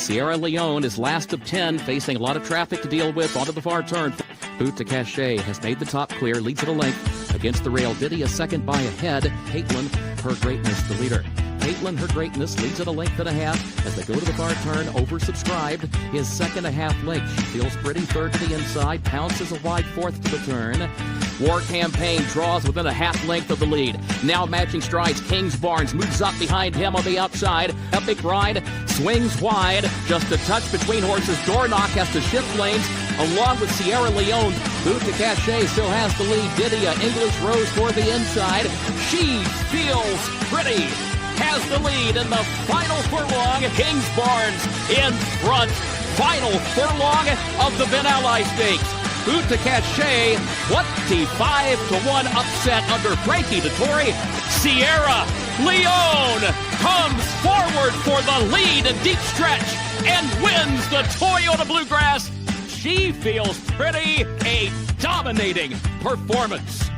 Sierra Leone is last of 10, facing a lot of traffic to deal with onto the far turn. Boot to Cachet has made the top clear, leads at a length. Against the rail, Diddy a second by a head. Keeland, her greatness, the leader. Keeland, her greatness, leads at a length and a half as they go to the far turn, oversubscribed. His second and a half length. She feels pretty, third to the inside, pounces a wide fourth to the turn. War Campaign draws within a half length of the lead. Now matching strides, Kings Barnes moves up behind him on the outside. Epic Ride swings wide, just a touch between horses. Door Knock has to shift lanes along with Sierra Leone. Boot to Cachet still has the lead. Didia, English Rose for the inside. She feels pretty, has the lead in the final furlong. Kings Barnes in front. Final furlong of the Ben Ally Stakes. Boot to Cachet, 25-1 upset under Frankie Dettori. Sierra Leone comes forward for the lead in deep stretch and wins the Toyota Bluegrass. She feels pretty, a dominating performance.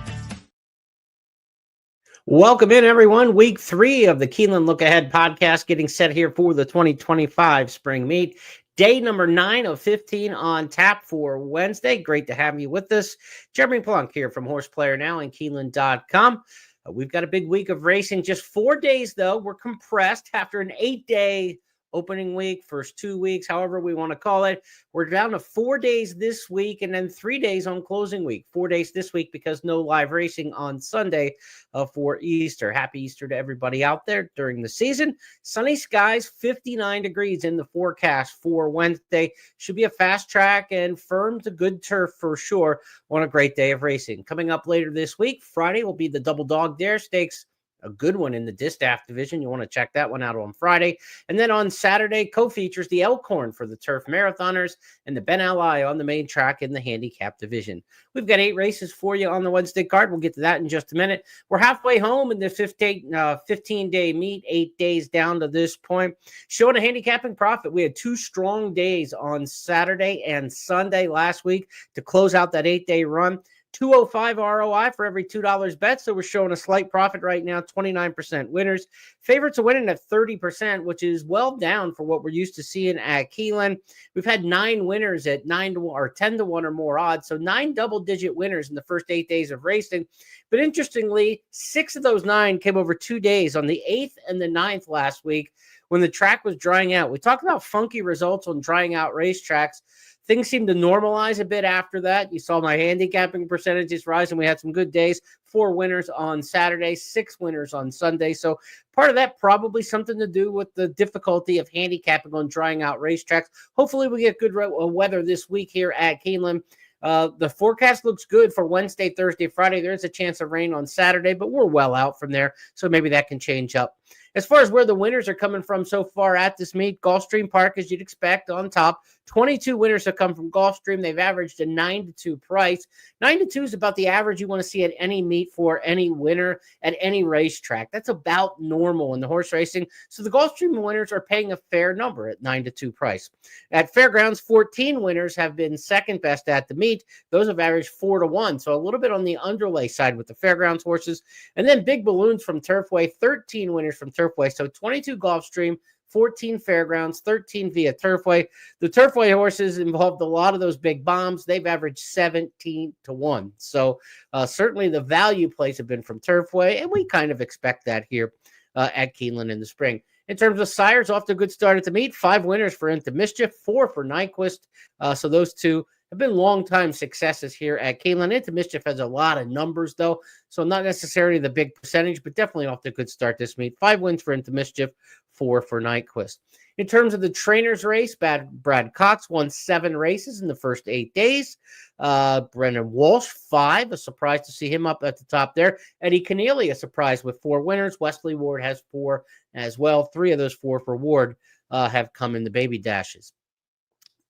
Welcome in, everyone. Week 3 of the Keeneland Look Ahead podcast, getting set here for the 2025 spring meet. Day number 9 of 15 on tap for Wednesday. Great to have you with us. Jeremy Plonk here from Horseplayer Now and Keeneland.com. We've got a big week of racing. Just 4 days, though. We're compressed after an 8-day opening week, first 2 weeks, however we want to call it. We're down to 4 days this week and then 3 days on closing week. 4 days this week because no live racing on Sunday for Easter. Happy Easter to everybody out there during the season. Sunny skies, 59 degrees in the forecast for Wednesday. Should be a fast track and firm to good turf for sure on a great day of racing. Coming up later this week, Friday will be the Double Dog Dare Stakes. A good one in the Distaff division. You want to check that one out on Friday. And then on Saturday, co-features the Elkhorn for the Turf Marathoners and the Ben Ally on the main track in the handicap division. We've got 8 races for you on the Wednesday card. We'll get to that in just a minute. We're halfway home in the 15-day meet, 8 days down to this point. Showing a handicapping profit. We had 2 strong days on Saturday and Sunday last week to close out that 8-day run. 205 ROI for every $2 bet. So we're showing a slight profit right now, 29% winners. Favorites are winning at 30%, which is well down for what we're used to seeing at Keeland. We've had 9 winners at 9 to 1 or 10 to 1 or more odds. So 9 double-digit winners in the first 8 days of racing. But interestingly, 6 of those 9 came over 2 days on the 8th and the 9th last week when the track was drying out. We talked about funky results on drying out racetracks. Things seemed to normalize a bit after that. You saw my handicapping percentages rise, and we had some good days. 4 winners on Saturday, 6 winners on Sunday. So part of that probably something to do with the difficulty of handicapping on drying out racetracks. Hopefully we get good weather this week here at Keeneland. The forecast looks good for Wednesday, Thursday, Friday. There's a chance of rain on Saturday, but we're well out from there, so maybe that can change up. As far as where the winners are coming from so far at this meet, Gulfstream Park, as you'd expect, on top. 22 winners have come from Gulfstream. They've averaged a 9-2 price. 9-2 is about the average you want to see at any meet for any winner at any racetrack. That's about normal in the horse racing. So the Gulfstream winners are paying a fair number at 9-2 price. At Fairgrounds, 14 winners have been second best at the meet. Those have averaged 4-1. So a little bit on the underlay side with the Fairgrounds horses. And then big balloons from Turfway, 13 winners from Turfway. So 22 Gulfstream, 14 Fairgrounds, 13 via Turfway. The Turfway horses involved a lot of those big bombs. They've averaged 17-1. So certainly the value plays have been from Turfway, and we kind of expect that here at Keeneland in the spring. In terms of sires, off to a good start at the meet. 5 winners for Into Mischief, 4 for Nyquist. So those two have been long-time successes here at Keeland. Into Mischief has a lot of numbers, though, so not necessarily the big percentage, but definitely off to a good start this meet. 5 wins for Into Mischief, 4 for Nyquist. In terms of the trainers race, Brad Cox won 7 races in the first 8 days. Brendan Walsh, 5, a surprise to see him up at the top there. Eddie Keneally, a surprise with 4 winners. Wesley Ward has 4 as well. 3 of those 4 for Ward have come in the baby dashes.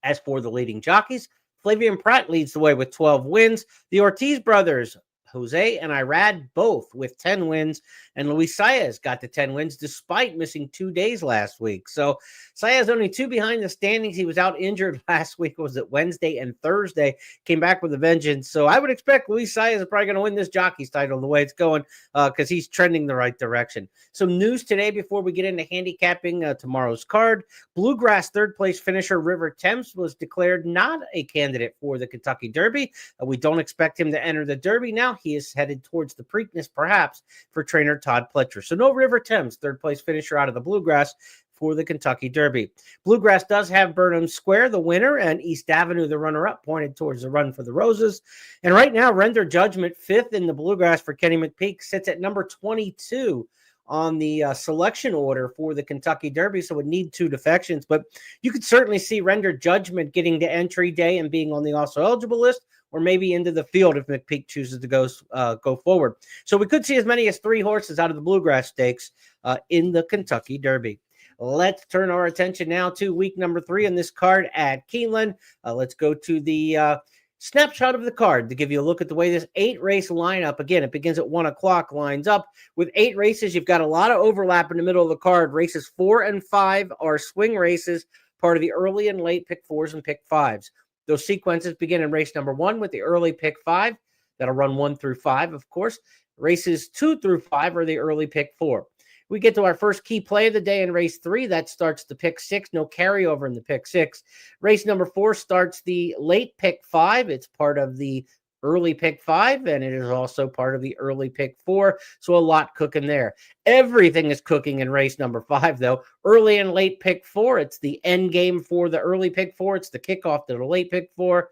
As for the leading jockeys, Flavian Pratt leads the way with 12 wins. The Ortiz brothers, Jose and Irad both with 10 wins, and Luis Saez got the 10 wins despite missing 2 days last week. So Saez only 2 behind the standings. He was out injured last week. Was it Wednesday and Thursday? Came back with a vengeance. So I would expect Luis Saez is probably going to win this jockey's title the way it's going because he's trending the right direction. Some news today before we get into handicapping tomorrow's card. Bluegrass third place finisher River Thames was declared not a candidate for the Kentucky Derby. We don't expect him to enter the Derby now. He is headed towards the Preakness, perhaps, for trainer Todd Pletcher. So no River Thames, third place finisher out of the Bluegrass for the Kentucky Derby. Bluegrass does have Burnham Square, the winner, and East Avenue, the runner-up, pointed towards the Run for the Roses. And right now, Render Judgment, fifth in the Bluegrass for Kenny McPeak, sits at number 22 on the selection order for the Kentucky Derby, so would need 2 defections. But you could certainly see Render Judgment getting to entry day and being on the also eligible list, or maybe into the field if McPeak chooses to go forward. So we could see as many as 3 horses out of the Bluegrass Stakes in the Kentucky Derby. Let's turn our attention now to week number 3 on this card at Keeneland. Let's go to the snapshot of the card to give you a look at the way this 8-race lineup, again, it begins at 1 o'clock, lines up. With 8 races, you've got a lot of overlap in the middle of the card. Races 4 and 5 are swing races, part of the early and late pick 4s and pick 5s. Those sequences begin in race number 1 with the early pick 5. That'll run 1 through 5, of course. Races 2 through 5 are the early pick 4. We get to our first key play of the day in race 3. That starts the pick 6. No carryover in the pick 6. Race number 4 starts the late pick 5. It's part of the early pick 5, and it is also part of the early pick 4. So a lot cooking there. Everything is cooking in race number 5, though. Early and late pick 4. It's the end game for the early pick 4. It's the kickoff to the late pick 4.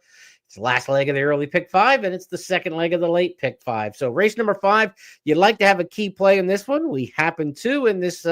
It's the last leg of the early pick 5, and it's the second leg of the late pick 5. So race number 5, you'd like to have a key play in this one. We happen to in this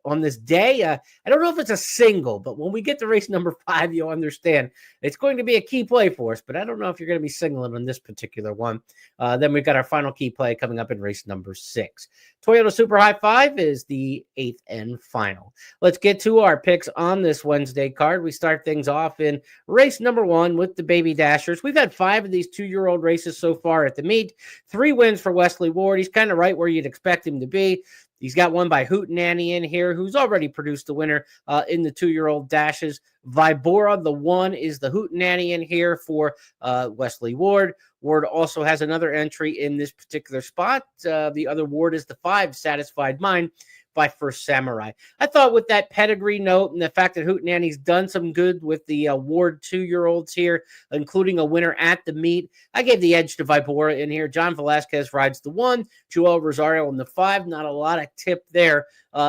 on this day. I don't know if it's a single, but when we get to race number 5, you'll understand it's going to be a key play for us, but I don't know if you're going to be singling on this particular one. Then we've got our final key play coming up in race number 6. Toyota Super High 5 is the 8th and final. Let's get to our picks on this Wednesday card. We start things off in race number 1 with the Baby Dashers. We've had 5 of these 2-year-old races so far at the meet. 3 wins for Wesley Ward. He's kind of right where you'd expect him to be. He's got one by Hootenanny in here, who's already produced the winner in the 2-year-old dashes. Vibora, the 1, is the Hootenanny in here for Wesley Ward. Ward also has another entry in this particular spot. The other Ward is the 5, Satisfied Mind, by First Samurai. I thought with that pedigree note and the fact that Hootenanny's done some good with the Ward 2-year-olds here, including a winner at the meet, I gave the edge to Vibora in here. John Velasquez rides the 1, Joel Rosario in the 5. Not a lot of tip there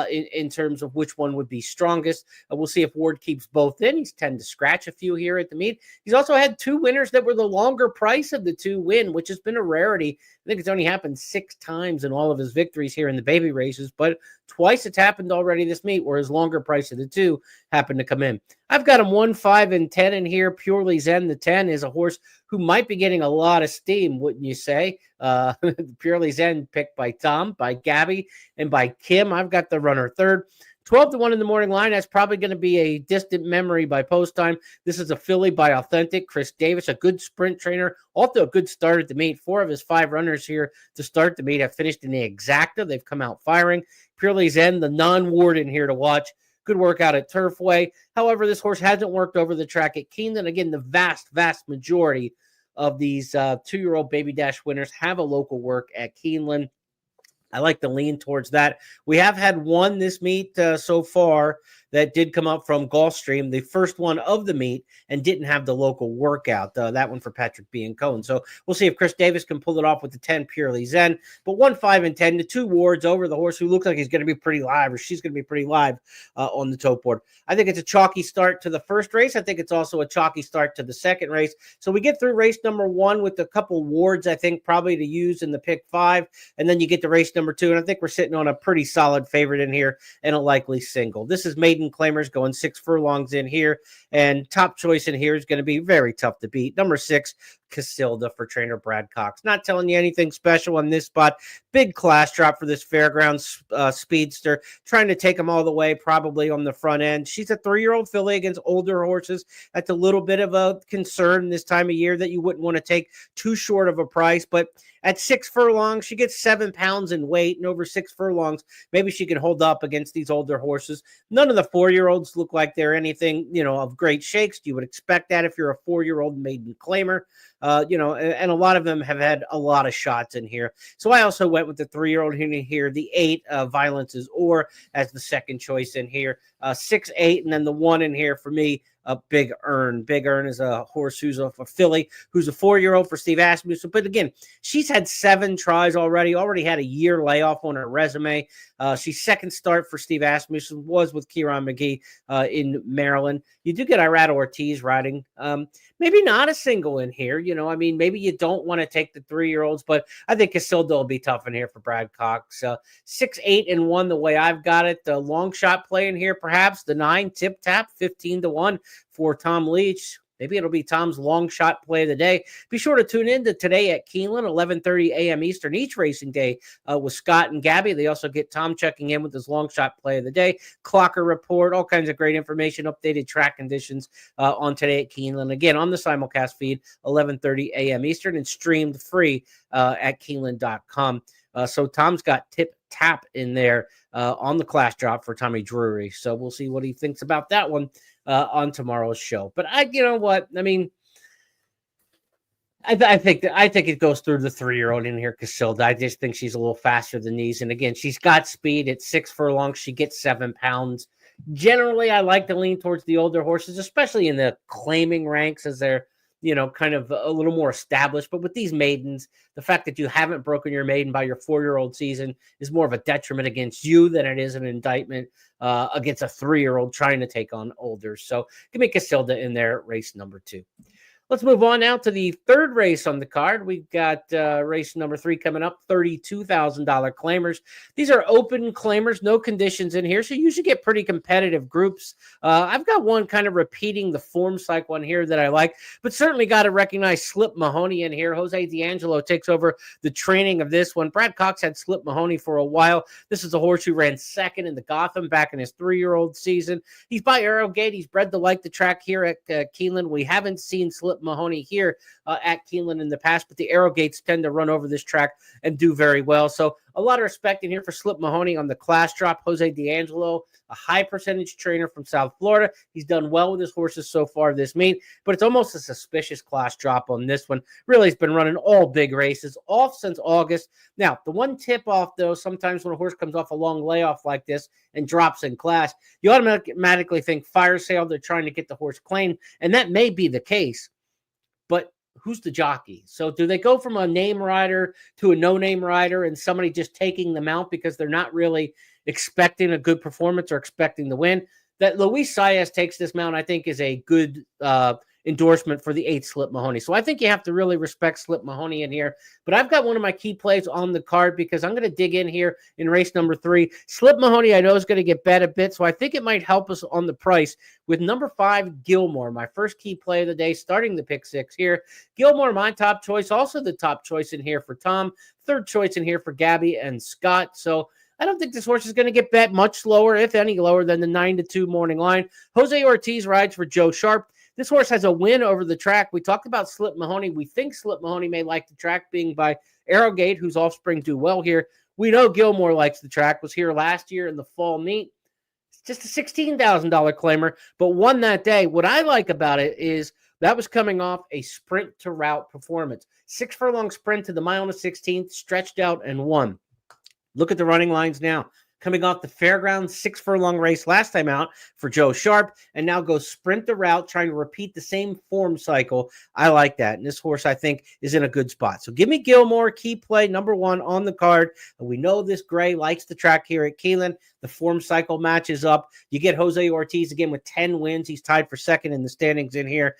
in terms of which one would be strongest. We'll see if Ward keeps both in. He's tend to scratch a few here at the meet. He's also had 2 winners that were the longer price of the 2 win, which has been a rarity. I think it's only happened 6 times in all of his victories here in the baby races, but twice it's happened already this meet where his longer price of the 2 happened to come in. I've got him 1, 5, and 10 in here. Purely Zen, the 10, is a horse who might be getting a lot of steam, wouldn't you say? Purely Zen picked by Tom, by Gabby, and by Kim. I've got the runner 3rd. 12-1 in the morning line. That's probably going to be a distant memory by post time. This is a filly by Authentic. Chris Davis, a good sprint trainer. Also a good start at the meet. 4 of his 5 runners here to start the meet have finished in the exacta. They've come out firing. Purely Zen, the non-Ward in here to watch. Good work out at Turfway. However, this horse hasn't worked over the track at Keeneland. Again, the vast majority of these 2-year-old Baby Dash winners have a local work at Keeneland. I like to lean towards that. We have had one this meet so far that did come up from Gulfstream, the first one of the meet, and didn't have the local workout. That one for Patrick B. and Cohen. So we'll see if Chris Davis can pull it off with the 10 Purely Zen. But 1, 5, and 10, the 2 Wards over the horse who looks like he's going to be pretty live, or she's going to be pretty live on the tote board. I think it's a chalky start to the first race. I think it's also a chalky start to the second race. So we get through race number 1 with a couple Wards, I think, probably to use in the pick 5. And then you get to race number 2. And I think we're sitting on a pretty solid favorite in here and a likely single. This is Maiden Claimers going 6 furlongs in here. And top choice in here is going to be very tough to beat. Number 6, Casilda for trainer Brad Cox. Not telling you anything special on this spot. Big class drop for this fairgrounds speedster, trying to take them all the way, probably on the front end. She's a 3-year-old filly against older horses. That's a little bit of a concern this time of year that you wouldn't want to take too short of a price, but at 6 furlongs, she gets 7 pounds in weight, and over 6 furlongs, maybe she can hold up against these older horses. None of the 4-year-olds look like they're anything, of great shakes. You would expect that if you're a 4-year-old maiden claimer, and a lot of them have had a lot of shots in here. So I also went with the 3-year-old in here, the 8, Violence's Or, as the second choice in here. 6, 8, and then the 1 in here for me, Big Earn. Big Earn is a horse who's a filly, who's a 4-year-old for Steve Asmussen. But again, she's had 7 tries already had a year layoff on her resume. She's second start for Steve Asmussen, was with Kieran McGee in Maryland. You do get Irad Ortiz riding. Maybe not a single in here. Maybe you don't want to take the 3-year-olds, but I think Casilda will be tough in here for Brad Cox. 6, 8, and 1, the way I've got it. The long shot play in here, perhaps the 9 tip tap, 15-1 for Tom Leach. Maybe it'll be Tom's long shot play of the day. Be sure to tune in to today at Keeneland, 11:30 a.m. Eastern, each racing day with Scott and Gabby. They also get Tom checking in with his long shot play of the day, Clocker report, all kinds of great information, updated track conditions on today at Keeneland. Again, on the simulcast feed, 11:30 a.m. Eastern, and streamed free at Keeneland.com. So Tom's got tip tap in there on the class drop for Tommy Drury. So we'll see what he thinks about that one on tomorrow's show. But I think it goes through the 3-year-old in here, Casilda. I just think she's a little faster than these. And again, she's got speed at 6 furlongs. She gets 7 pounds. Generally, I like to lean towards the older horses, especially in the claiming ranks, as they're kind of a little more established. But with these maidens, the fact that you haven't broken your maiden by your 4-year-old season is more of a detriment against you than it is an indictment against a 3-year-old trying to take on older. So give me Casilda in there, race number 2. Let's move on now to the third race on the card. We've got race number 3 coming up, $32,000 claimers. These are open claimers, no conditions in here, so you usually get pretty competitive groups. I've got one kind of repeating the form cycle on here that I like, but certainly got to recognize Slip Mahoney in here. Jose D'Angelo takes over the training of this one. Brad Cox had Slip Mahoney for a while. This is a horse who ran second in the Gotham back in his 3-year-old season. He's by Arrowgate. He's bred to like the track here at Keeneland. We haven't seen Slip Mahoney here at Keeland in the past, but the Arrowgates tend to run over this track and do very well. So a lot of respect in here for Slip Mahoney on the class drop. Jose D'Angelo, a high percentage trainer from South Florida. He's done well with his horses so far this meet, but it's almost a suspicious class drop on this one. Really, he's been running all big races off since August. Now, the one tip off, though, sometimes when a horse comes off a long layoff like this and drops in class, you automatically think fire sale, they're trying to get the horse claimed, and that may be the case. But who's the jockey? So do they go from a name rider to a no-name rider and somebody just taking them out because they're not really expecting a good performance or expecting the win? That Luis Saez takes this mount, I think, is a good endorsement for the 8 Slip Mahoney. So I think you have to really respect Slip Mahoney in here. But I've got one of my key plays on the card because I'm going to dig in here in race number 3. Slip Mahoney, I know, is going to get bet a bit, so I think it might help us on the price with number 5, Gilmore, my first key play of the day, starting the pick 6 here. Gilmore, my top choice, also the top choice in here for Tom, third choice in here for Gabby and Scott. So I don't think this horse is going to get bet much lower, if any lower, than the 9-2 morning line. Jose Ortiz rides for Joe Sharp. This horse has a win over the track. We talked about Slip Mahoney. We think Slip Mahoney may like the track, being by Arrowgate, whose offspring do well here. We know Gilmore likes the track, was here last year in the fall meet. It's just a $16,000 claimer, but won that day. What I like about it is that was coming off a sprint to route performance. 6 furlong sprint to the mile and a 16th, stretched out and won. Look at the running lines now. Coming off the fairgrounds 6 furlong race last time out for Joe Sharp, and now goes sprint the route, trying to repeat the same form cycle. I like that. And this horse, I think, is in a good spot. So give me Gilmore, key play, number 1 on the card. And we know this Gray likes the track here at Keeland. The form cycle matches up. You get Jose Ortiz again with 10 wins. He's tied for second in the standings in here.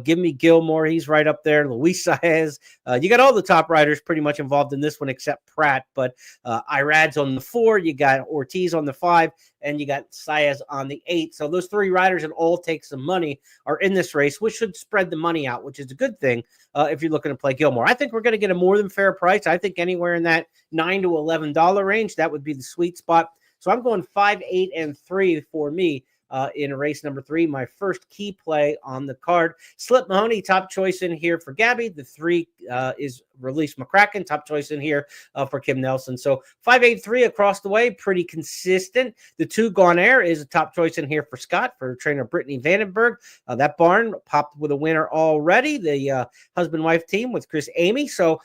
Give me Gilmore. He's right up there. Luis Saez. You got all the top riders pretty much involved in this one except Pratt. But Irad's on the 4. You got Ortiz on the 5, and you got Saez on the 8. So those 3 riders that all take some money are in this race, which should spread the money out, which is a good thing if you're looking to play Gilmore. I think we're going to get a more than fair price. I think anywhere in that $9 to $11 range, that would be the sweet spot. So I'm going 5, 8, and 3 for me in race number 3, my first key play on the card. Slip Mahoney, top choice in here for Gabby. The 3 is Release McCracken, top choice in here for Kim Nelson. So 5, 8, 3 across the way, pretty consistent. The 2 Gone Air is a top choice in here for Scott, for trainer Brittany Vandenberg. That barn popped with a winner already, the husband-wife team with Chris Amy. So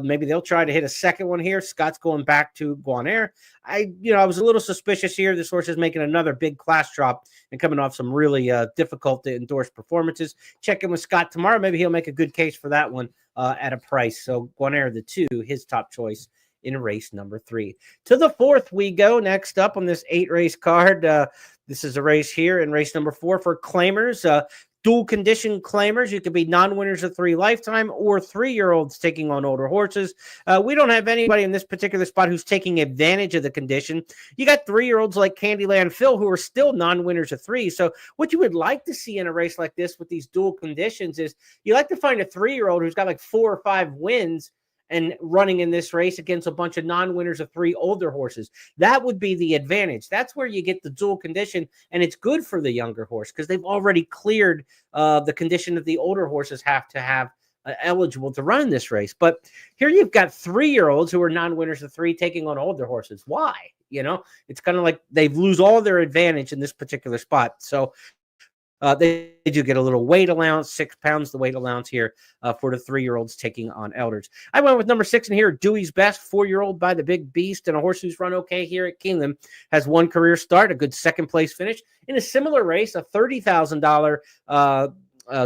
maybe they'll try to hit a second one here. Scott's going back to Gone Air. I was a little suspicious here. This horse is making another big class drop and coming off some really difficult to endorse performances. Check in with Scott tomorrow. Maybe he'll make a good case for that one at a price. So Gone Air, the 2, his top choice in race number 3. To the 4th we go. Next up on this 8-race card. This is a race here in race number 4 for claimers. Dual condition claimers. You could be non-winners of 3 lifetime or 3-year-olds taking on older horses. We don't have anybody in this particular spot who's taking advantage of the condition. You got 3-year-olds like Candyland Phil who are still non-winners of 3. So what you would like to see in a race like this with these dual conditions is you like to find a 3-year-old who's got like 4 or 5 wins and running in this race against a bunch of non-winners of 3 older horses. That would be the advantage. That's where you get the dual condition, and it's good for the younger horse because they've already cleared the condition that the older horses have to have eligible to run this race. But here you've got 3-year-olds who are non-winners of 3 taking on older horses. Why? It's kind of like they lose all their advantage in this particular spot. So they do get a little weight allowance, 6 pounds, the weight allowance here for the 3-year-olds taking on elders. I went with number 6 in here, Dewey's Best, 4-year-old by the Big Beast, and a horse who's run okay here at Keeneland, has 1 career start, a good second-place finish. In a similar race, a $30,000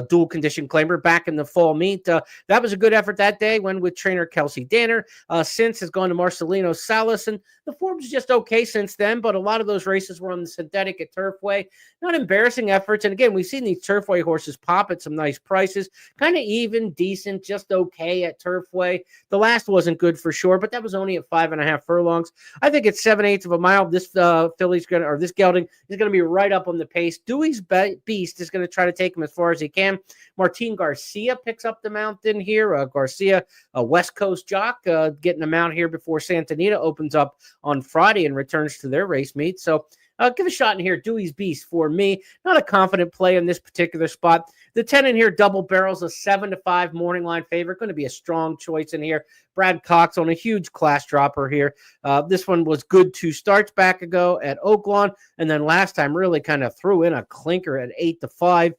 dual condition claimer back in the fall meet. That was a good effort that day, when with trainer Kelsey Danner. Since has gone to Marcelino Salas, and the form's just okay since then, but a lot of those races were on the synthetic at Turfway. Not embarrassing efforts, and again, we've seen these Turfway horses pop at some nice prices, kind of even, decent, just okay at Turfway. The last wasn't good for sure, but that was only at 5.5 furlongs. I think at 7/8 of a mile, this filly's gonna, or this gelding is gonna be right up on the pace. Dewey's Beast is gonna try to take him as far as he can. Martin Garcia picks up the mount in here. Garcia, a West Coast jock, getting the mount here before Santa Anita opens up on Friday and returns to their race meet. So give a shot in here. Dewey's Beast for me. Not a confident play in this particular spot. The 10 in here, Double Barrels, a 7-5 morning line favorite. Going to be a strong choice in here. Brad Cox on a huge class dropper here. This one was good 2 starts back ago at Oaklawn, and then last time really kind of threw in a clinker at 8-5.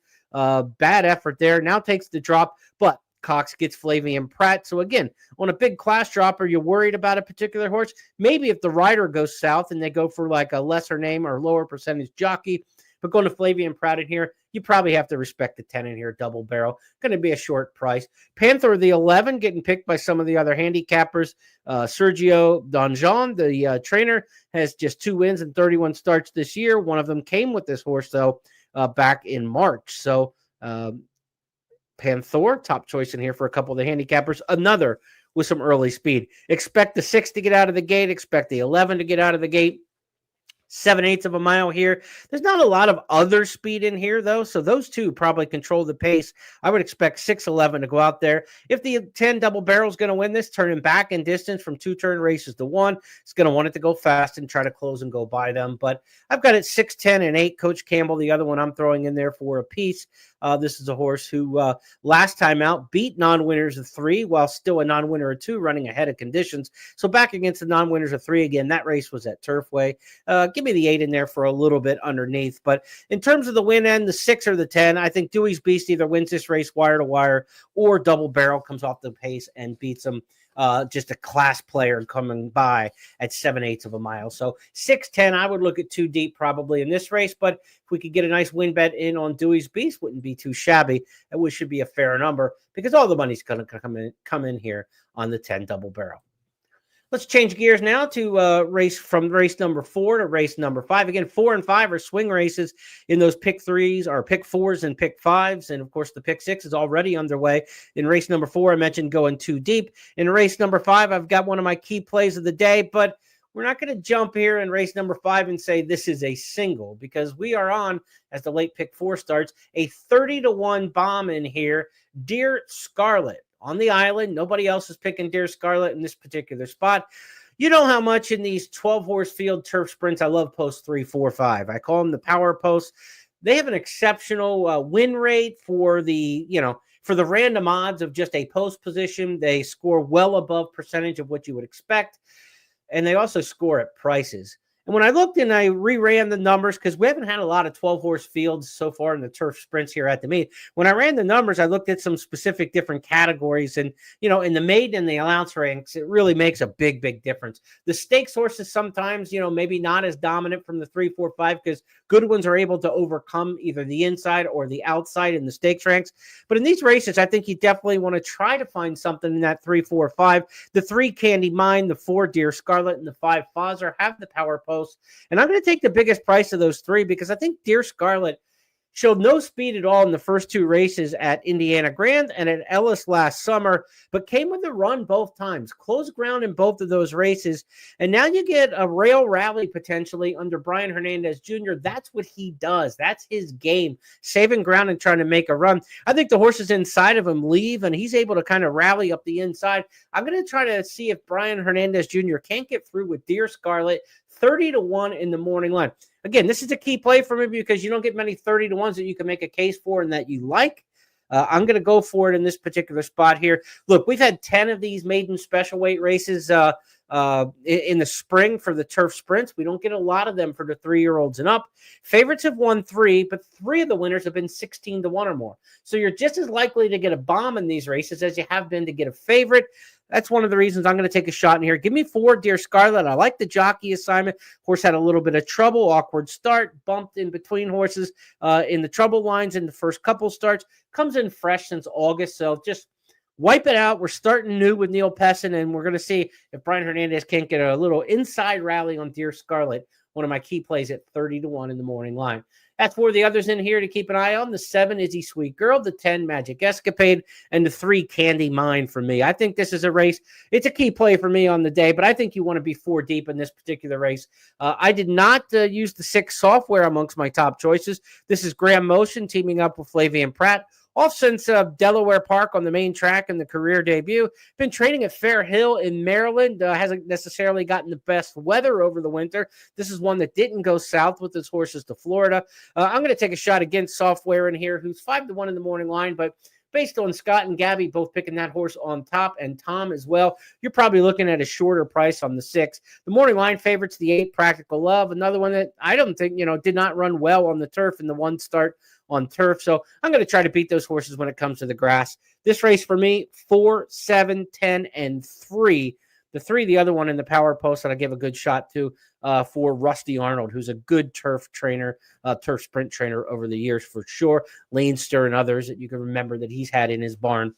Bad effort there. Now takes the drop, but Cox gets Flavian Pratt. So again, on a big class dropper, you're worried about a particular horse. Maybe if the rider goes south and they go for like a lesser name or lower percentage jockey, but going to Flavian Pratt in here, you probably have to respect the 10 in here, Double Barrel. Going to be a short price. Panther, the 11, getting picked by some of the other handicappers. Sergio Donjon, the trainer, has just 2 wins and 31 starts this year. One of them came with this horse, though, back in March. So Panther, top choice in here for a couple of the handicappers. Another with some early speed. Expect the 6 to get out of the gate. Expect the 11 to get out of the gate. 7/8 of a mile here. There's not a lot of other speed in here, though, so those 2 probably control the pace. I would expect 6-11 to go out there. If the 10 Double Barrel is going to win this, turning back in distance from 2-turn races to 1, it's going to want it to go fast and try to close and go by them. But I've got it 6, 10, and 8. Coach Campbell, the other one I'm throwing in there for a piece. This is a horse who last time out beat non-winners of 3 while still a non-winner of 2 running ahead of conditions. So back against the non-winners of 3 again. That race was at Turfway. Give me the 8 in there for a little bit underneath. But in terms of the win end, the 6 or the 10, I think Dewey's Beast either wins this race wire to wire or Double Barrel comes off the pace and beats him. Just a class player coming by at 7/8 of a mile. So 6-10, I would look at 2 deep probably in this race, but if we could get a nice win bet in on Dewey's Beast, wouldn't be too shabby. It should be a fair number because all the money's going to come in here on the 10 Double Barrel. Let's change gears now to race number 4 to race number 5. Again, 4 and 5 are swing races in those pick 3s or pick 4s and pick 5s. And of course, the pick 6 is already underway. In race number 4, I mentioned going 2 deep. In race number 5, I've got one of my key plays of the day, but we're not going to jump here in race number 5 and say this is a single, because we are on, as the late pick 4 starts, a 30-1 bomb in here. Dear Scarlet on the island. Nobody else is picking Dear Scarlet in this particular spot. You know how much in these 12-horse field turf sprints I love post 3, 4, 5. I call them the power posts. They have an exceptional win rate for the, for the random odds of just a post position. They score well above percentage of what you would expect. And they also score at prices. And when I looked and I reran the numbers, because we haven't had a lot of 12-horse fields so far in the turf sprints here at the meet. When I ran the numbers, I looked at some specific different categories. And, in the maiden and the allowance ranks, it really makes a big, big difference. The stakes horses sometimes, maybe not as dominant from the 3, 4, 5, because good ones are able to overcome either the inside or the outside in the stakes ranks. But in these races, I think you definitely want to try to find something in that 3, 4, 5. The 3, Candy Mine, the 4, Dear Scarlet, and the 5, Fozzer have the power post. And I'm going to take the biggest price of those 3, because I think Dear Scarlet showed no speed at all in the first 2 races at Indiana Grand and at Ellis last summer, but came with a run both times, closed ground in both of those races. And now you get a rail rally potentially under Brian Hernandez Jr. That's what he does. That's his game, saving ground and trying to make a run. I think the horses inside of him leave, and he's able to kind of rally up the inside. I'm going to try to see if Brian Hernandez Jr. can't get through with Dear Scarlet, 30-1 in the morning line. Again, this is a key play for me because you don't get many 30-1s that you can make a case for and that you like. I'm going to go for it in this particular spot here. Look, we've had 10 of these maiden special weight races in the spring for the turf sprints. We don't get a lot of them for the 3-year-olds and up. Favorites have won 3, but 3 of the winners have been 16-1 or more. So you're just as likely to get a bomb in these races as you have been to get a favorite. That's one of the reasons I'm going to take a shot in here. Give me 4, Dear Scarlet. I like the jockey assignment. Horse had a little bit of trouble, awkward start, bumped in between horses in the trouble lines in the first couple starts. Comes in fresh since August, so just wipe it out. We're starting new with Neil Pessin, and we're going to see if Brian Hernandez can't get a little inside rally on Dear Scarlet, one of my key plays at 30-1 in the morning line. That's 4 of the others in here to keep an eye on. The 7, Izzy Sweet Girl. The 10, Magic Escapade. And the 3, Candy Mine for me. I think this is a race. It's a key play for me on the day, but I think you want to be 4 deep in this particular race. I did not use the 6 software amongst my top choices. This is Graham Motion teaming up with Flavian Pratt. Off since Delaware Park on the main track in the career debut. Been training at Fair Hill in Maryland. Hasn't necessarily gotten the best weather over the winter. This is one that didn't go south with his horses to Florida. I'm going to take a shot against software in here, who's 5-1 in the morning line, but based on Scott and Gabby both picking that horse on top and Tom as well, you're probably looking at a shorter price on the 6. The morning line favorites, the 8, Practical Love, another one that I don't think, did not run well on the turf in the 1 start on turf. So I'm going to try to beat those horses when it comes to the grass. This race for me, 4, 7, 10, and 3. The 3, the other one in the power post that I give a good shot to for Rusty Arnold, who's a good turf trainer, turf sprint trainer over the years for sure. Leinster and others that you can remember that he's had in his barn.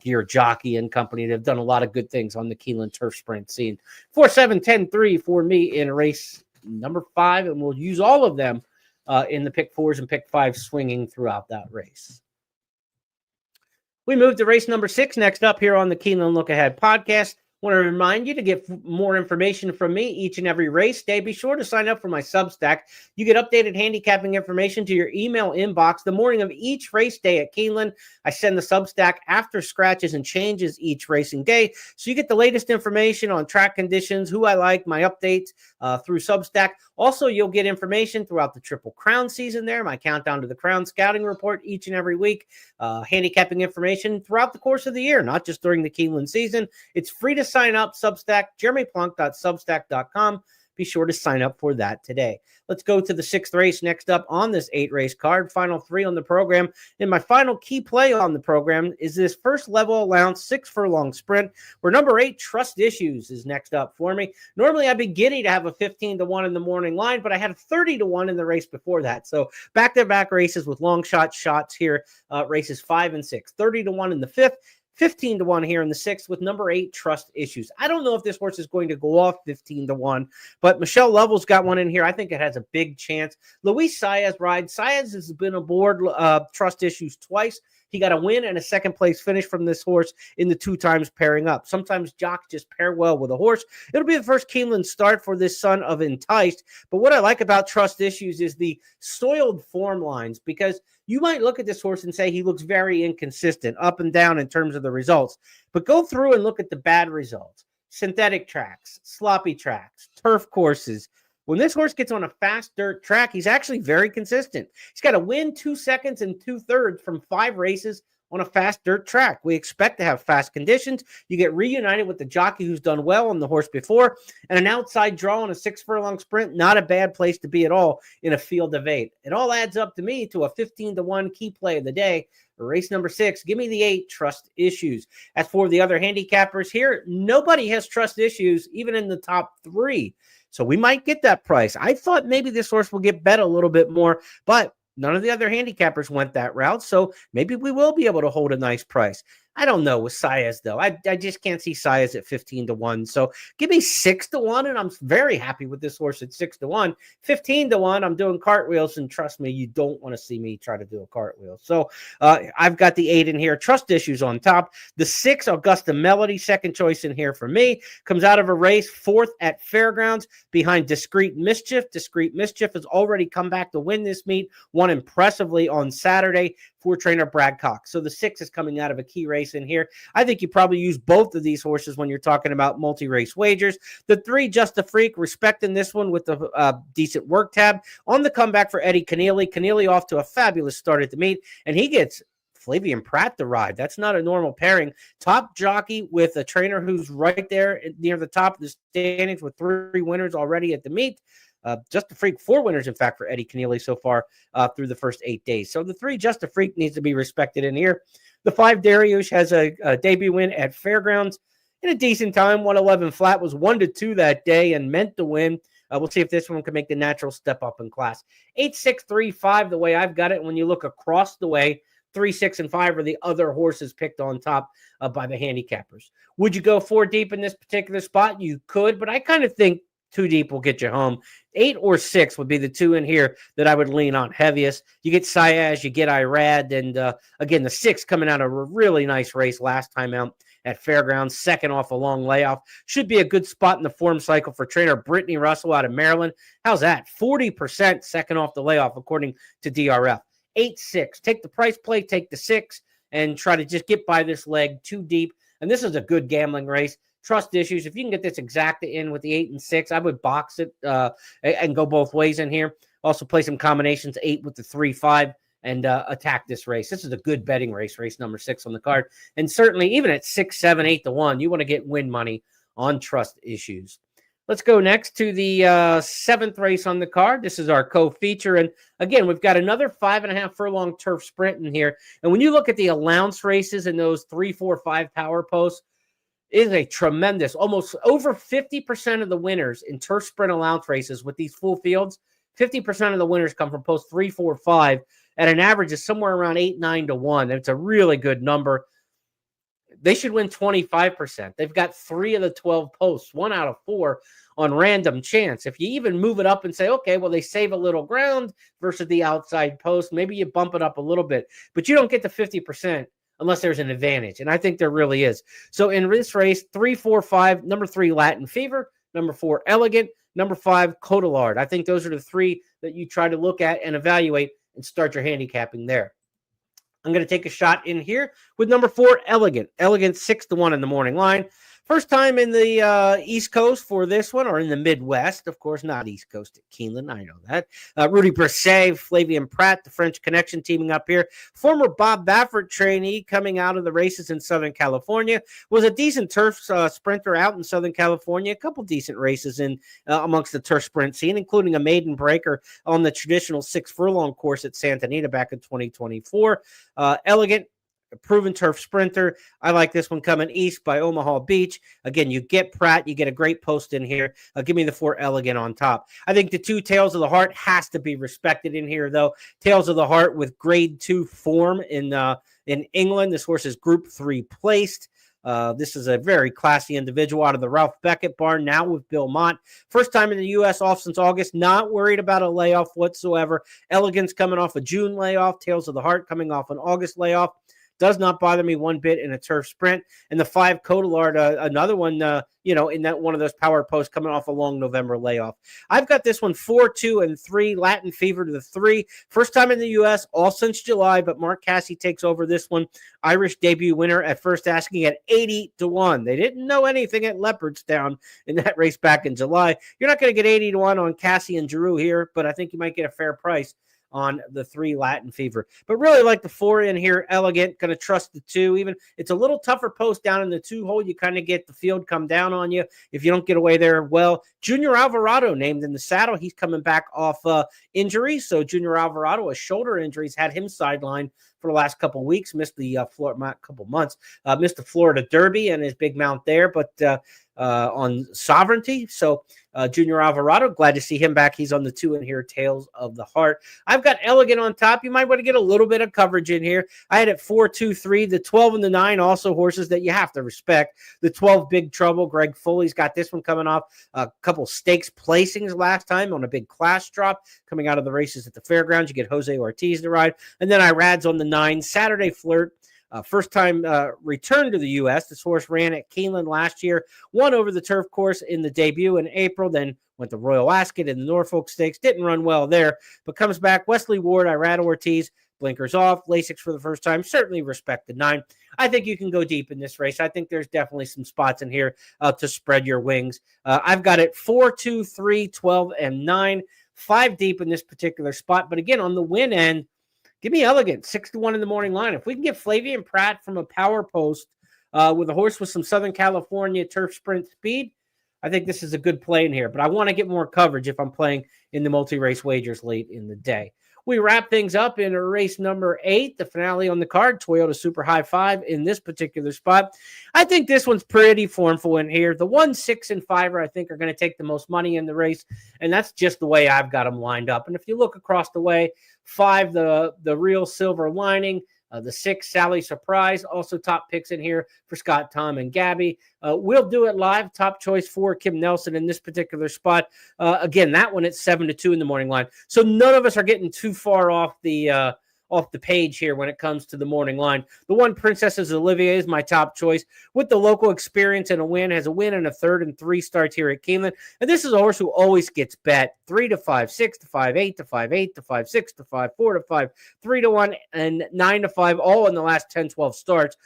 Gear Jockey and company that have done a lot of good things on the Keeland turf sprint scene. 4, 7, 10, 3 for me in race number 5, and we'll use all of them in the pick 4s and pick 5s swinging throughout that race. We move to race number 6 next up here on the Keeneland Look Ahead podcast. Want to remind you to get more information from me each and every race day. Be sure to sign up for my Substack. You get updated handicapping information to your email inbox the morning of each race day at Keeneland. I send the Substack after scratches and changes each racing day. So you get the latest information on track conditions, who I like, my updates through Substack. Also, you'll get information throughout the Triple Crown season there, my countdown to the Crown scouting report each and every week, handicapping information throughout the course of the year, not just during the Keeneland season. It's free to sign up, Substack, jeremyplonk.substack.com. Be sure to sign up for that today. Let's go to the 6th race next up on this 8-race card. Final 3 on the program. And my final key play on the program is this first level allowance 6-furlong sprint, where number 8, Trust Issues, is next up for me. Normally, I'd be giddy to have a 15-1 in the morning line, but I had a 30-1 in the race before that. So back-to-back races with long shots here, races 5 and 6. 30-1 in the 5th. 15-1 here in the 6th with number 8, Trust Issues. I don't know if this horse is going to go off 15-1, but Michelle Lovell's got one in here. I think it has a big chance. Luis Saez rides. Saez has been aboard Trust Issues twice. He got a win and a second place finish from this horse in the 2 times pairing up. Sometimes jocks just pair well with a horse. It'll be the first Keeneland start for this son of Enticed. But what I like about Trust Issues is the soiled form lines, because you might look at this horse and say he looks very inconsistent, up and down in terms of the results. But go through and look at the bad results. Synthetic tracks, sloppy tracks, turf courses. When this horse gets on a fast dirt track, he's actually very consistent. He's got a win 2 seconds and 2/3 from 5 races on a fast dirt track. We expect to have fast conditions. You get reunited with the jockey who's done well on the horse before, and an outside draw on a 6-furlong sprint, not a bad place to be at all in a field of 8. It all adds up to me to a 15-1 key play of the day. Race number 6, give me the 8, Trust Issues. As for the other handicappers here, nobody has Trust Issues, even in the top 3. So we might get that price. I thought maybe this horse will get bet a little bit more, but none of the other handicappers went that route, so maybe we will be able to hold a nice price. I don't know with Saez, though. I just can't see Saez at 15-1. So give me 6-1, and I'm very happy with this horse at 6-1. 15-1, I'm doing cartwheels, and trust me, you don't want to see me try to do a cartwheel. So I've got the 8 in here. Trust Issues on top. The 6, Augusta Melody, second choice in here for me. Comes out of a race, 4th at Fairgrounds behind Discreet Mischief. Discreet Mischief has already come back to win this meet, won impressively on Saturday for trainer Brad Cox. So the 6 is coming out of a key race in here. I think you probably use both of these horses when you're talking about multi-race wagers. The 3, Just a Freak, respecting this one with the decent work tab. On the comeback for Eddie Keneally. Keneally off to a fabulous start at the meet, and he gets Flavian Pratt to ride. That's not a normal pairing. Top jockey with a trainer who's right there near the top of the standings with 3 winners already at the meet. Just a Freak, 4 winners, in fact, for Eddie Keneally so far through the first 8 days. So the 3, Just a Freak, needs to be respected in here. The 5, Dariush, has a debut win at Fairgrounds in a decent time. 111 flat, was 1-2 that day and meant to win. We'll see if this one can make the natural step up in class. 8, 6, 3, 5, the way I've got it. When you look across the way, 3, 6, and 5 are the other horses picked on top by the handicappers. Would you go 4 deep in this particular spot? You could, but I kind of think 2 deep will get you home. 8 or 6 would be the 2 in here that I would lean on heaviest. You get Saez, you get Irad, and again, the 6 coming out of a really nice race last time out at Fairgrounds, second off a long layoff. Should be a good spot in the form cycle for trainer Brittany Russell out of Maryland. How's that? 40% second off the layoff, according to DRF. 8, 6. Take the price play, take the 6, and try to just get by this leg 2 deep. And this is a good gambling race. Trust Issues, if you can get this exacta in with the 8 and 6, I would box it and go both ways in here. Also play some combinations, 8 with the 3, 5, and attack this race. This is a good betting race, race number 6 on the card. And certainly even at 6, 7, 8-1, you want to get win money on Trust Issues. Let's go next to the 7th race on the card. This is our co-feature. And again, we've got another 5.5 furlong turf sprint in here. And when you look at the allowance races and those 3, 4, 5 power posts, it is a tremendous, almost over 50% of the winners in turf sprint allowance races with these full fields. 50% of the winners come from post 3, 4, 5 at an average of somewhere around 8, 9-1. It's a really good number. They should win 25%. They've got 3 of the 12 posts, 1 out of 4 on random chance. If you even move it up and say, okay, well, they save a little ground versus the outside post, maybe you bump it up a little bit, but you don't get to 50% unless there's an advantage. And I think there really is. So in this race, 3, 4, 5, number 3, Latin Fever, number 4, Elegant, number 5, Codillard. I think those are the 3 that you try to look at and evaluate and start your handicapping there. I'm going to take a shot in here with number 4, Elegant. Elegant 6-1 in the morning line. First time in the East Coast for this one, or in the Midwest. Of course, not East Coast at Keeneland. I know that. Rudy Brisset, Flavian Pratt, the French Connection teaming up here. Former Bob Baffert trainee coming out of the races in Southern California. Was a decent turf sprinter out in Southern California. A couple decent races in amongst the turf sprint scene, including a maiden breaker on the traditional 6 furlong course at Santa Anita back in 2024. Elegant, a proven turf sprinter. I like this one coming east by Omaha Beach. Again, you get Pratt. You get a great post in here. Give me the 4, Elegant on top. I think the 2, Tales of the Heart, has to be respected in here, though. Tales of the Heart with grade 2 form in England. This horse is Group 3 placed. This is a very classy individual out of the Ralph Beckett barn, now with Bill Mott. First time in the U.S. off since August. Not worried about a layoff whatsoever. Elegance coming off a June layoff. Tales of the Heart coming off an August layoff. Does not bother me one bit in a turf sprint. And the 5 Cotillard, another one, in that one of those power posts coming off a long November layoff. I've got this one 4, 2, and 3, Latin Fever to the 3. First time in the U.S., all since July, but Mark Casse takes over this one. Irish debut winner at first asking at 80-1. They didn't know anything at Leopardstown in that race back in July. You're not going to get 80-1 on Casse and Giroux here, but I think you might get a fair price on the 3 Latin Fever. But really like the 4 in here, Elegant. Going to trust the 2. Even it's a little tougher post down in the 2 hole. You kind of get the field come down on you if you don't get away there well. Junior Alvarado named in the saddle. He's coming back off injury. So Junior Alvarado, a shoulder injuries, had him sidelined for the last couple of weeks. Missed the missed the Florida Derby and his big mount there, but on Sovereignty. So Junior Alvarado, glad to see him back. He's on the 2 in here, Tales of the Heart. I've got Elegant on top. You might want to get a little bit of coverage in here. I had it 4, 2, 3. The 12 and the 9, also horses that you have to respect. The 12, Big Trouble. Greg Foley's got this one coming off a couple stakes placings last time on a big class drop coming out of the races at the fairgrounds. You get Jose Ortiz to ride. And then Irad's on the 9, Saturday Flirt. First time return to the U.S. This horse ran at Keeneland last year, won over the turf course in the debut in April, then went to Royal Ascot in the Norfolk Stakes. Didn't run well there, but comes back. Wesley Ward, Irad Ortiz, blinkers off, Lasix for the first time. Certainly respect the 9. I think you can go deep in this race. I think there's definitely some spots in here to spread your wings. I've got it 4, 2, 3, 12, and 9. 5 deep in this particular spot. But again, on the win end, give me Elegant, 6-1 in the morning line. If we can get Flavian Pratt from a power post with a horse with some Southern California turf sprint speed, I think this is a good play in here. But I want to get more coverage if I'm playing in the multi-race wagers late in the day. We wrap things up in race number 8, the finale on the card, Toyota Super High 5 in this particular spot. I think this one's pretty formful in here. The 1, 6, and 5 I think are going to take the most money in the race, and that's just the way I've got them lined up. And if you look across the way, 5, the Real Silver Lining, the 6, Sally Surprise, also top picks in here for Scott, Tom, and Gabby. We'll do it live. Top choice for Kim Nelson in this particular spot. Again, that one at 7-2 in the morning line. So none of us are getting too far off the page here when it comes to the morning line. The 1, Princess Olivia, is my top choice with the local experience and a win. Has a win and a 3rd and 3 starts here at Keeneland. And this is a horse who always gets bet 3-5, 6-5, 8-5, 8-5, 6-5, 4-5, 3-1, and 9-5, all in the last 10, 12 starts.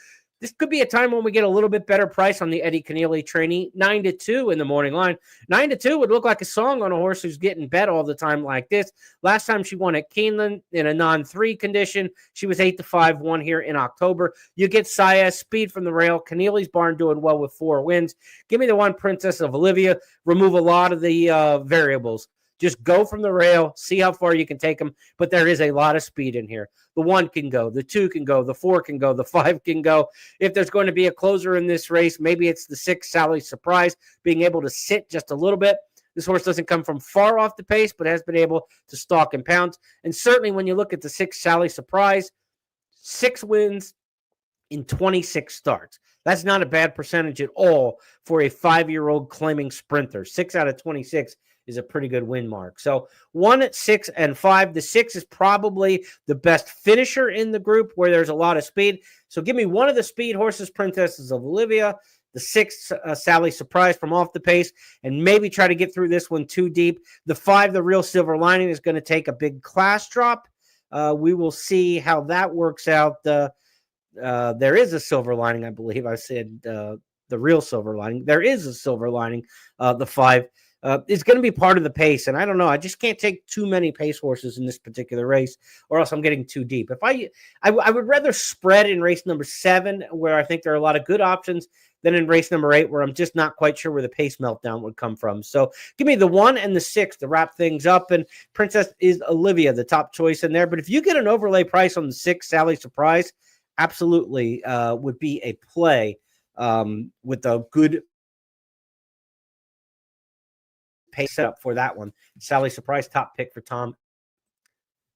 This could be a time when we get a little bit better price on the Eddie Keneally trainee, 9-2 in the morning line. 9-2 would look like a song on a horse who's getting bet all the time like this. Last time she won at Keeneland in a non-3 condition, she was 8-5, won here in October. You get Saya, speed from the rail. Keneally's barn doing well with 4 wins. Give me the 1, Princess of Olivia. Remove a lot of the variables. Just go from the rail, see how far you can take them, but there is a lot of speed in here. The 1 can go, the 2 can go, the 4 can go, the 5 can go. If there's going to be a closer in this race, maybe it's the 6, Sally Surprise, being able to sit just a little bit. This horse doesn't come from far off the pace, but has been able to stalk and pounce. And certainly when you look at the 6, Sally Surprise, 6 wins in 26 starts. That's not a bad percentage at all for a 5-year-old claiming sprinter. 6 out of 26 is a pretty good win mark. So 1, 6, and 5. The 6 is probably the best finisher in the group where there's a lot of speed. So give me one of the speed horses, Princesses of Olivia, the 6, Sally Surprise from off the pace, and maybe try to get through this one too deep. The 5, the Real Silver Lining, is going to take a big class drop. We will see how that works out. There is a silver lining, I believe. I said the Real Silver Lining. There is a silver lining. The 5 is going to be part of the pace. And I don't know. I just can't take too many pace horses in this particular race, or else I'm getting too deep. If I would rather spread in race number 7, where I think there are a lot of good options, than in race number 8, where I'm just not quite sure where the pace meltdown would come from. So give me the 1 and the 6 to wrap things up. And Princess is Olivia, the top choice in there. But if you get an overlay price on the 6, Sally Surprise, absolutely would be a play with a good pace setup for that one. Sally Surprise, top pick for Tom.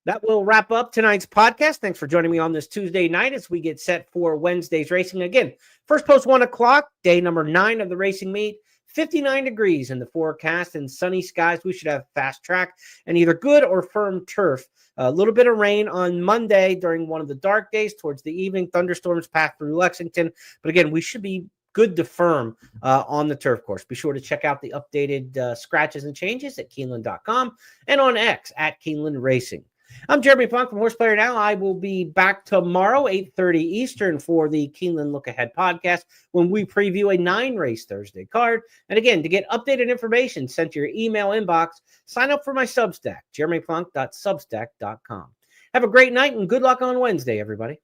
That will wrap up tonight's podcast. Thanks for joining me on this Tuesday night as we get set for Wednesday's racing. Again, first post 1 o'clock, day number 9 of the racing meet. 59 degrees in the forecast and sunny skies. We should have fast track and either good or firm turf. A little bit of rain on Monday during one of the dark days towards the evening. Thunderstorms pass through Lexington. But again, we should be good to firm on the turf course. Be sure to check out the updated scratches and changes at Keeneland.com and on X at Keeneland Racing. I'm Jeremy Plonk from Horseplayer Now. I will be back tomorrow, 8:30 Eastern, for the Keeneland Look Ahead podcast when we preview a 9-race Thursday card. And again, to get updated information sent to your email inbox, sign up for my Substack, jeremyplonk.substack.com. Have a great night and good luck on Wednesday, everybody.